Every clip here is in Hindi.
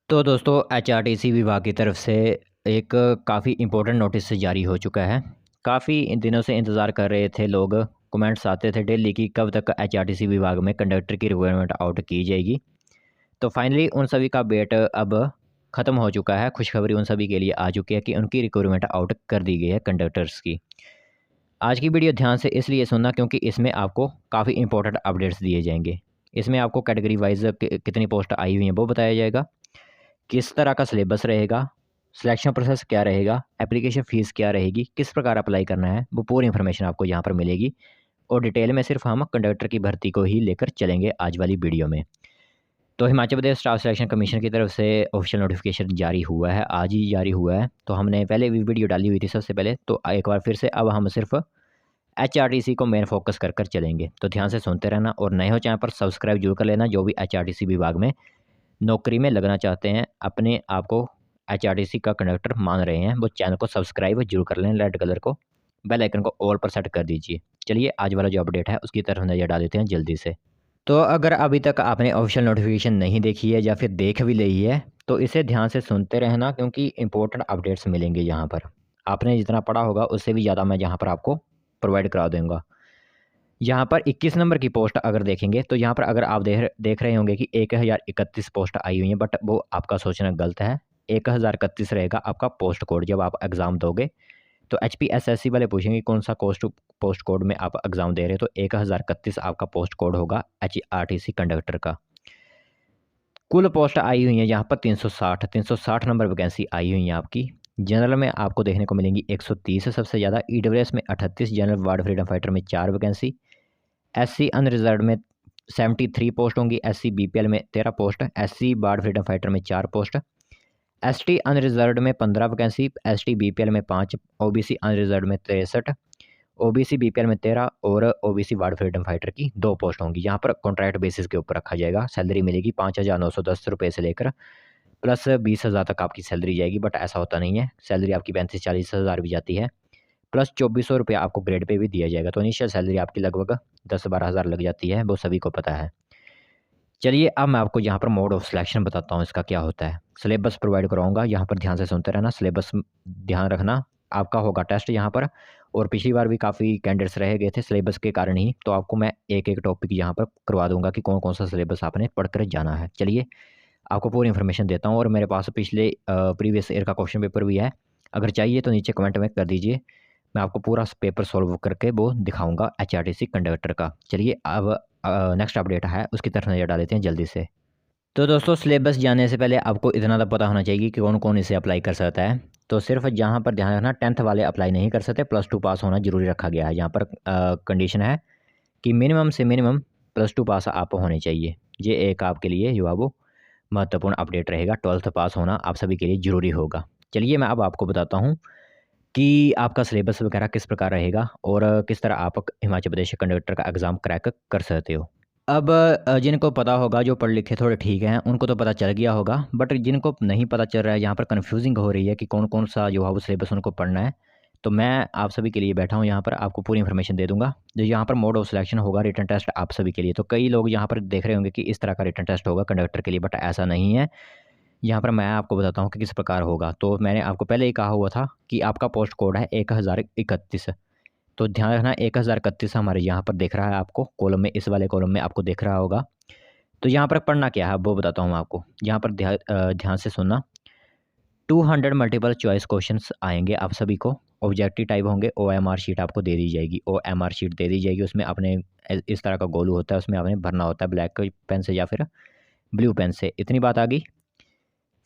तो दोस्तों एचआरटीसी विभाग की तरफ से एक काफ़ी इम्पोर्टेंट नोटिस जारी हो चुका है। काफ़ी दिनों से इंतज़ार कर रहे थे लोग, कमेंट्स आते थे डेली कि कब तक एचआरटीसी विभाग में कंडक्टर की रिक्वायरमेंट आउट की जाएगी। तो फाइनली उन सभी का वेट अब ख़त्म हो चुका है। खुशखबरी उन सभी के लिए आ चुकी है कि उनकी रिक्वायरमेंट आउट कर दी गई है कंडक्टर्स की। आज की वीडियो ध्यान से इसलिए सुनना क्योंकि इसमें आपको काफ़ी इंपॉर्टेंट अपडेट्स दिए जाएंगे। इसमें आपको कैटेगरी वाइज कितनी पोस्ट आई हुई हैं वो बताया जाएगा, किस तरह का सिलेबस रहेगा, सिलेक्शन प्रोसेस क्या रहेगा, एप्लीकेशन फ़ीस क्या रहेगी, किस प्रकार अप्लाई करना है, वो पूरी इन्फॉर्मेशन आपको यहाँ पर मिलेगी। और डिटेल में सिर्फ हम कंडक्टर की भर्ती को ही लेकर चलेंगे आज वाली वीडियो में। तो Himachal Pradesh staff selection commission की तरफ से ऑफिशियल नोटिफिकेशन जारी हुआ है, आज ही जारी हुआ है। तो हमने पहले भी वीडियो डाली हुई थी सबसे पहले, तो एक बार फिर से अब हम सिर्फ एचआरटीसी को मेन फोकस कर चलेंगे। तो ध्यान से सुनते रहना और नए हो चैनल पर सब्सक्राइब जरूर कर लेना। जो भी एचआरटीसी विभाग में नौकरी में लगना चाहते हैं, अपने आप को एचआरटीसी का कंडक्टर मान रहे हैं, वो चैनल को सब्सक्राइब जरूर कर लें, रेड कलर को बेल आइकन को ऑल पर सेट कर दीजिए। चलिए आज वाला जो अपडेट है उसकी तरफ नज़र डाल देते हैं जल्दी से। तो अगर अभी तक आपने ऑफिशियल नोटिफिकेशन नहीं देखी है या फिर देख भी ली है, तो इसे ध्यान से सुनते रहना क्योंकि इंपॉर्टेंट अपडेट्स मिलेंगे यहाँ पर। आपने जितना पढ़ा होगा उससे भी ज़्यादा मैं यहाँ पर आपको प्रोवाइड करा दूँगा। यहाँ पर 21 नंबर की पोस्ट अगर देखेंगे तो यहाँ पर अगर आप देख रहे होंगे कि 1031 पोस्ट आई हुई है, बट वो आपका सोचना गलत है। 1031 रहेगा आपका पोस्ट कोड जब आप एग्ज़ाम दोगे। तो एचपीएसएससी वाले पूछेंगे कौन सा पोस्ट कोड में आप एग्ज़ाम दे रहे हो, तो 1031 आपका पोस्ट कोड होगा एचआरटीसी कंडक्टर का। कुल पोस्ट आई हुई है यहाँ पर 360 नंबर वैकेंसी आई हुई है आपकी। जनरल में आपको देखने को मिलेंगी 130 सबसे ज़्यादा, ईडब्ल्यूएस में 38, जनरल वार्ड फ्रीडम फाइटर में 4 वैकेंसी, एससी अनरिजर्व्ड में 73 पोस्ट होंगी, एससी बीपीएल में 13 post, SC ward freedom fighter में 4 पोस्ट, एसटी अनरिजर्व्ड में 15 वैकेंसी, एसटी बीपीएल में 5, ओबीसी अनरिजर्व्ड में 63, ओबीसी बीपीएल में 13 और ओबीसी वार्ड फ्रीडम फाइटर की 2 पोस्ट होंगी। यहाँ पर कॉन्ट्रैक्ट बेसिस के ऊपर रखा जाएगा। सैलरी मिलेगी 5,910 रुपये से लेकर प्लस 20,000 तक आपकी सैलरी जाएगी, बट ऐसा होता नहीं है। सैलरी आपकी 35-40 हज़ार भी जाती है, प्लस 2400 रुपये आपको ग्रेड पे भी दिया जाएगा। तो इनिशियल सैलरी आपकी लगभग 10-12 हज़ार लग जाती है, वो सभी को पता है। चलिए अब मैं आपको यहाँ पर मोड ऑफ सिलेक्शन बताता हूँ इसका क्या होता है। सिलेबस प्रोवाइड कराऊंगा, यहाँ पर ध्यान से सुनते रहना। सिलेबस ध्यान रखना, आपका होगा टेस्ट यहाँ पर। और पिछली बार भी काफ़ी कैंडिडेट्स रह गए थे सिलेबस के कारण ही, तो आपको मैं एक एक टॉपिक यहाँ पर करवा दूंगा कि कौन कौन सा सिलेबस आपने पढ़कर जाना है। चलिए आपको पूरी इन्फॉर्मेशन देता हूँ, और मेरे पास पिछले प्रीवियस ईयर का क्वेश्चन पेपर भी है। अगर चाहिए तो नीचे कमेंट में कर दीजिए, मैं आपको पूरा पेपर सॉल्व करके वो दिखाऊंगा एचआरटीसी कंडक्टर का। चलिए अब नेक्स्ट अपडेट है उसकी तरफ नज़र डाल देते हैं जल्दी से। तो दोस्तों सिलेबस जानने से पहले आपको इतना तो पता होना चाहिए कि कौन कौन इसे अप्लाई कर सकता है। तो सिर्फ जहाँ पर ध्यान रखना, 10th वाले अप्लाई नहीं कर सकते, +2 पास होना जरूरी रखा गया है। यहाँ पर कंडीशन है कि मिनिमम से मिनिमम +2 पास आप होने चाहिए। ये एक आपके लिए जो है वो महत्वपूर्ण अपडेट रहेगा। 12th पास होना आप सभी के लिए ज़रूरी होगा। चलिए मैं अब आपको बताता हूँ कि आपका सिलेबस वगैरह किस प्रकार रहेगा और किस तरह आप हिमाचल प्रदेश कंडक्टर का एग्ज़ाम क्रैक कर सकते हो। अब जिनको पता होगा, जो पढ़ लिखे थोड़े ठीक हैं, उनको तो पता चल गया होगा, बट जिनको नहीं पता चल रहा है, यहाँ पर कन्फ्यूजिंग हो रही है कि कौन कौन सा जो है वो सिलेबस उनको पढ़ना है। तो मैं आप सभी के लिए बैठा हूँ, यहाँ पर आपको पूरी इन्फॉर्मेशन दे दूंगा। जो यहाँ पर मोड ऑफ सिलेक्शन होगा रिटन टेस्ट आप सभी के लिए। तो कई लोग यहाँ पर देख रहे होंगे कि इस तरह का रिटन टेस्ट होगा कंडक्टर के लिए, बट ऐसा नहीं है। यहाँ पर मैं आपको बताता हूँ कि किस प्रकार होगा। तो मैंने आपको पहले ही कहा हुआ था कि आपका पोस्ट कोड है 1031। तो ध्यान रखना 1031 हमारे यहाँ पर दिख रहा है आपको कॉलम में, इस वाले कॉलम में आपको दिख रहा होगा। तो यहाँ पर पढ़ना क्या है वो बताता हूँ आपको। यहाँ पर ध्यान से सुनना। 200 मल्टीपल चॉइस क्वेश्चंस आएंगे आप सभी को, ऑब्जेक्टिव टाइप होंगे। ओएमआर शीट आपको दे दी जाएगी, ओएमआर शीट दे दी जाएगी। उसमें आपने इस तरह का गोलू होता है, उसमें आपने भरना होता है ब्लैक पेन से या फिर ब्लू पेन से। इतनी बात आ गई।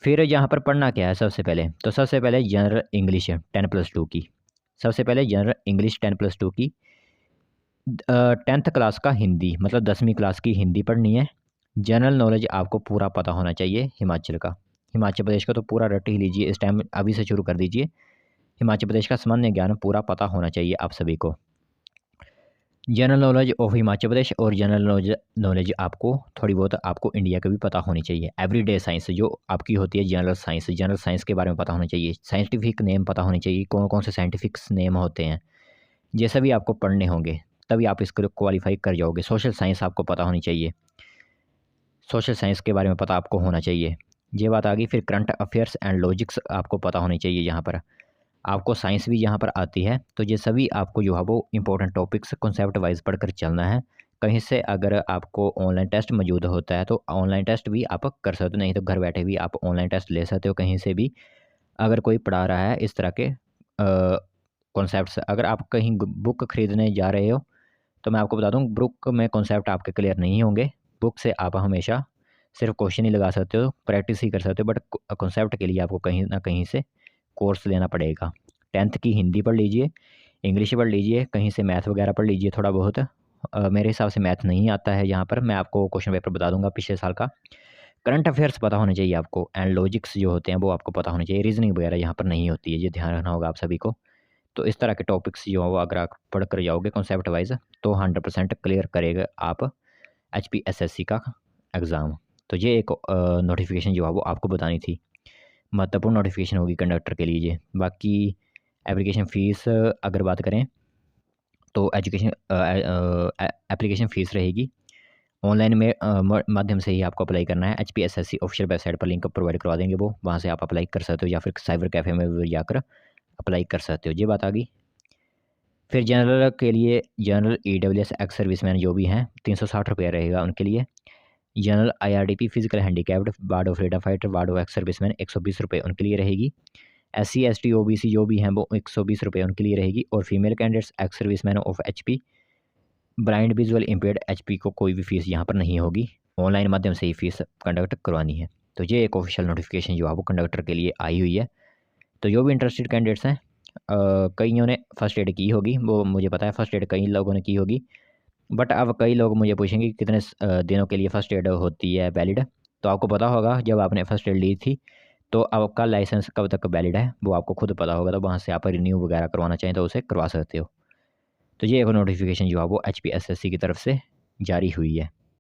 फिर यहाँ पर पढ़ना क्या है सबसे पहले, तो सबसे पहले जनरल इंग्लिश 10+2 की। सबसे पहले जनरल इंग्लिश 10+2 की 10th क्लास का हिंदी, मतलब 10वीं क्लास की हिंदी पढ़नी है। जनरल नॉलेज आपको पूरा पता होना चाहिए हिमाचल का। हिमाचल प्रदेश का तो पूरा रट ही लीजिए इस टाइम, अभी से शुरू कर दीजिए। हिमाचल प्रदेश का सामान्य ज्ञान पूरा पता होना चाहिए आप सभी को। General knowledge of Himachal Pradesh और जनरल नॉलेज आपको थोड़ी बहुत आपको इंडिया की भी पता होनी चाहिए। एवरीडे साइंस जो आपकी होती है जनरल साइंस के बारे में पता होना चाहिए। साइंटिफिक नेम पता होने चाहिए, कौन कौन से साइंटिफिक नेम होते हैं, ये सभी आपको पढ़ने होंगे, तभी आप इसको क्वालिफाई कर जाओगे। सोशल साइंस आपको पता होनी चाहिए, सोशल साइंस के बारे में पता आपको होना चाहिए। ये बात आ गई। फिर करंट अफेयर्स एंड लॉजिक्स आपको पता होनी चाहिए। यहाँ पर आपको साइंस भी यहाँ पर आती है, तो ये सभी आपको जो है वो इंपॉर्टेंट टॉपिक्स कॉन्सेप्ट वाइज पढ़कर चलना है। कहीं से अगर आपको ऑनलाइन टेस्ट मौजूद होता है तो ऑनलाइन टेस्ट भी आप कर सकते हो, नहीं तो घर बैठे भी आप ऑनलाइन टेस्ट ले सकते हो कहीं से भी। अगर कोई पढ़ा रहा है इस तरह के कॉन्सेप्ट्स, अगर आप कहीं बुक खरीदने जा रहे हो तो मैं आपको बता दूँ, बुक में कॉन्सेप्ट आपके क्लियर नहीं होंगे। बुक से आप हमेशा सिर्फ क्वेश्चन ही लगा सकते हो, प्रैक्टिस ही कर सकते हो, बट कॉन्सेप्ट के लिए आपको कहीं ना कहीं से कोर्स लेना पड़ेगा। 10th की हिंदी पढ़ लीजिए, इंग्लिश पढ़ लीजिए, कहीं से मैथ वगैरह पढ़ लीजिए थोड़ा बहुत। मेरे हिसाब से मैथ नहीं आता है यहाँ पर, मैं आपको क्वेश्चन पेपर बता दूंगा पिछले साल का। करंट अफेयर्स पता होने चाहिए आपको, एंड लॉजिक्स जो होते हैं वो आपको पता होने चाहिए। रीजनिंग वगैरह यहाँ पर नहीं होती है, ये ध्यान रखना होगा आप सभी को। तो इस तरह के टॉपिक्स जो है वो अगर आप पढ़ कर जाओगे कॉन्सेप्ट वाइज तो 100% क्लियर करेगा आप HPSSC का एग्ज़ाम। तो ये एक नोटिफिकेशन जो है वो आपको बतानी थी, महत्वपूर्ण नोटिफिकेशन होगी कंडक्टर के लिए ये। बाकी एप्लीकेशन फ़ीस अगर बात करें तो एप्लीकेशन फ़ीस रहेगी ऑनलाइन में माध्यम से ही आपको अप्लाई करना है। HPSSC ऑफिशियल वेबसाइट पर लिंक प्रोवाइड करवा देंगे वो, वहाँ से आप अप्लाई कर सकते हो, या फिर साइबर कैफ़े में भी जाकर अप्लाई कर सकते हो। ये बात आ गई। फिर जनरल के लिए जनरल EWS एक्स सर्विसमैन जो भी हैं 360 रुपये रहेगा उनके लिए। General IRDP physical handicapped ward of freedom fighter ward of ex serviceman 120 रुपये उनके लिए रहेगी। SC ST OBC जो भी हैं वो 120 रुपये उनके लिए रहेगी। और female candidates ex serviceman of HP blind visual impaired HP को कोई भी फ़ीस यहाँ पर नहीं होगी, ऑनलाइन माध्यम से ही फ़ीस कंडक्ट करवानी है। तो ये एक ऑफिशियल नोटिफिकेशन जो है वो कंडक्टर के लिए आई हुई है। तो जो भी इंटरेस्टेड कैंडिडेट्स हैं, कईयों ने फ़र्स्ट एड की होगी, वो मुझे पता है, फ़र्स्ट एड कई लोगों ने की होगी। बट अब कई लोग मुझे पूछेंगे कि कितने दिनों के लिए फ़र्स्ट एड होती है वैलिड। तो आपको पता होगा जब आपने फ़र्स्ट एड ली थी तो आपका लाइसेंस कब तक वैलिड है वो आपको खुद पता होगा, तो वहाँ से आप रिन्यू वगैरह करवाना चाहें तो उसे करवा सकते हो। तो ये एक नोटिफिकेशन जो है वो HPSSC की तरफ से जारी हुई है।